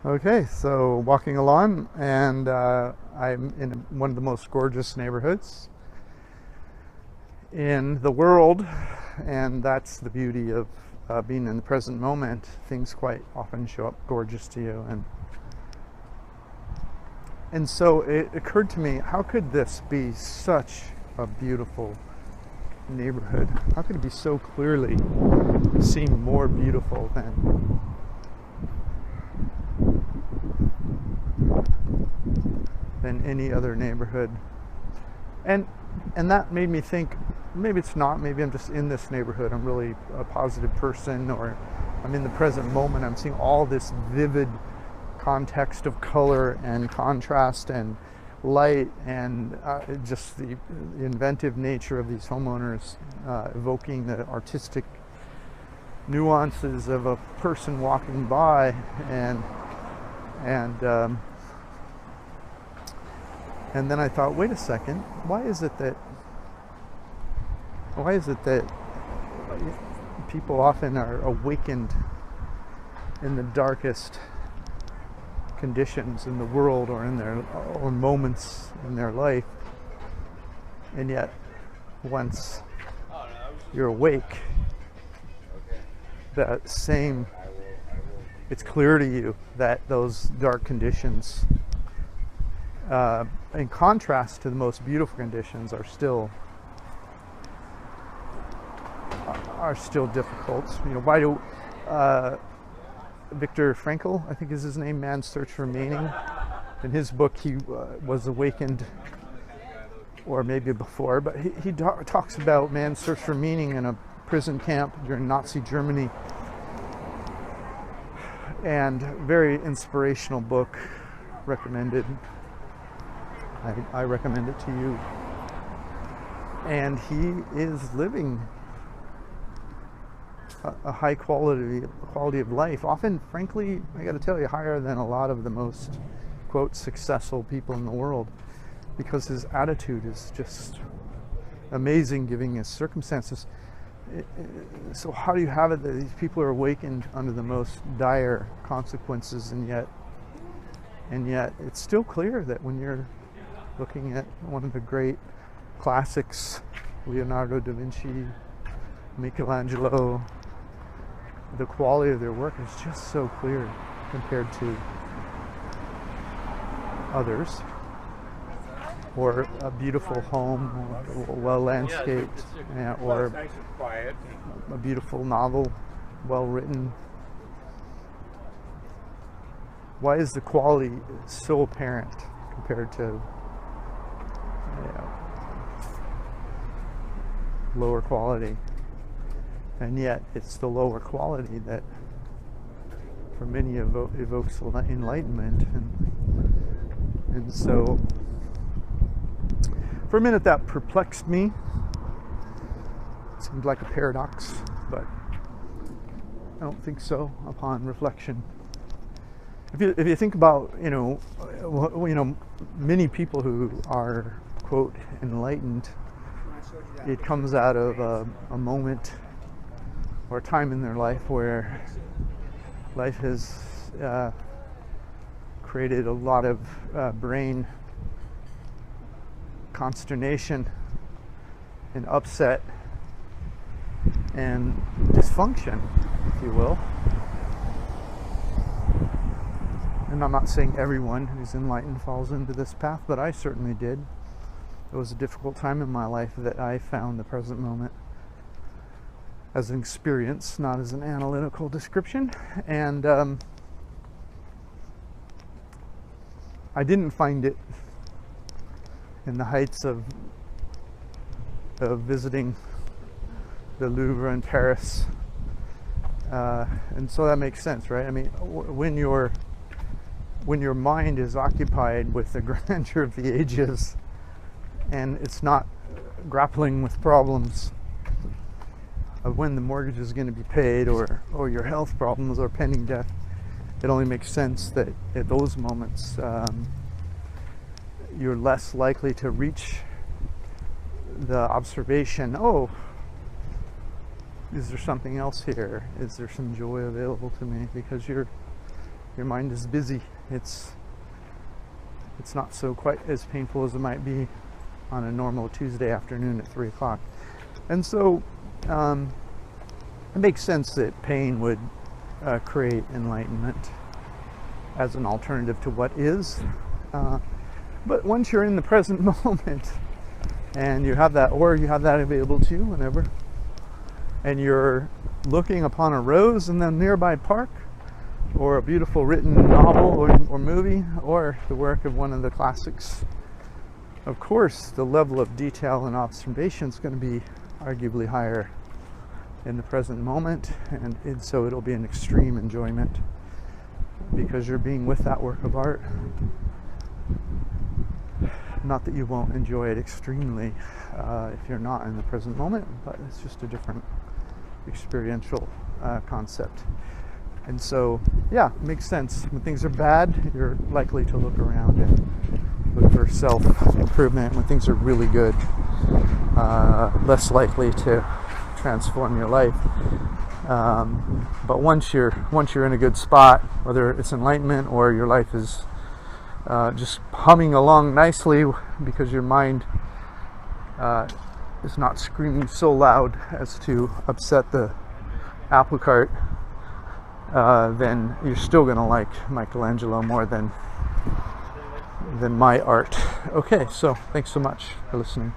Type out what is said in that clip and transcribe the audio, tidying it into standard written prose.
Okay, so walking along, and I'm in one of the most gorgeous neighborhoods in the world, and that's the beauty of being in the present moment. Things quite often show up gorgeous to you, and so it occurred to me, how could this be such a beautiful neighborhood? How could it be so clearly seem more beautiful than any other neighborhood? And that made me think, maybe it's not, maybe I'm just in this neighborhood, I'm really a positive person, or I'm in the present moment, I'm seeing all this vivid context of color and contrast and light, and just the inventive nature of these homeowners, evoking the artistic nuances of a person walking by, and then I thought, wait a second, why is it that people often are awakened in the darkest conditions in the world, or in their own moments in their life, and yet once you're awake, that same, it's clear to you that those dark conditions, in contrast to the most beautiful conditions, are still difficult. You know, why do Viktor Frankl, I think is his name, Man's Search for Meaning, in his book he was awakened, or maybe before, but he talks about man's search for meaning in a prison camp during Nazi Germany, and very inspirational book, recommended. I recommend it to you. And he is living a high quality of life, often, frankly, I got to tell you, higher than a lot of the most, quote, successful people in the world, because his attitude is just amazing given his circumstances. So how do you have it that these people are awakened under the most dire consequences, and yet it's still clear that when you're looking at one of the great classics, Leonardo da Vinci, Michelangelo, the quality of their work is just so clear compared to others, or a beautiful home, or well landscaped, or a beautiful novel, well written. Why is the quality so apparent compared to lower quality? And yet it's the lower quality that for many evokes enlightenment. And so for a minute that perplexed me. It seemed like a paradox, but I don't think so upon reflection. If you think about, many people who are, quote, enlightened, it comes out of a moment or a time in their life where life has created a lot of brain consternation and upset and dysfunction, if you will. And I'm not saying everyone who's enlightened falls into this path, but I certainly did. It was a difficult time in my life that I found the present moment as an experience, not as an analytical description. And I didn't find it in the heights of visiting the Louvre in Paris. And so that makes sense, right? I mean, when your mind is occupied with the grandeur of the ages, and it's not grappling with problems of when the mortgage is going to be paid, or your health problems, or pending death, it only makes sense that at those moments you're less likely to reach the observation, oh, is there something else here? Is there some joy available to me? Because you're your mind is busy. It's not so quite as painful as it might be on a normal Tuesday afternoon at 3 o'clock. And so it makes sense that pain would create enlightenment as an alternative to what is. But once you're in the present moment and you have that, or you have that available to you whenever, and you're looking upon a rose in the nearby park, or a beautiful written novel or movie, or the work of one of the classics, of course the level of detail and observation is going to be arguably higher in the present moment, and so it'll be an extreme enjoyment because you're being with that work of art. Not that you won't enjoy it extremely if you're not in the present moment, but it's just a different experiential concept. And so, yeah, it makes sense. When things are bad, you're likely to look around and look for self-improvement. When things are really good, less likely to transform your life. But once you're in a good spot, whether it's enlightenment or your life is just humming along nicely because your mind is not screaming so loud as to upset the apple cart, then you're still going to like Michelangelo more than my art. Okay, so thanks so much for listening.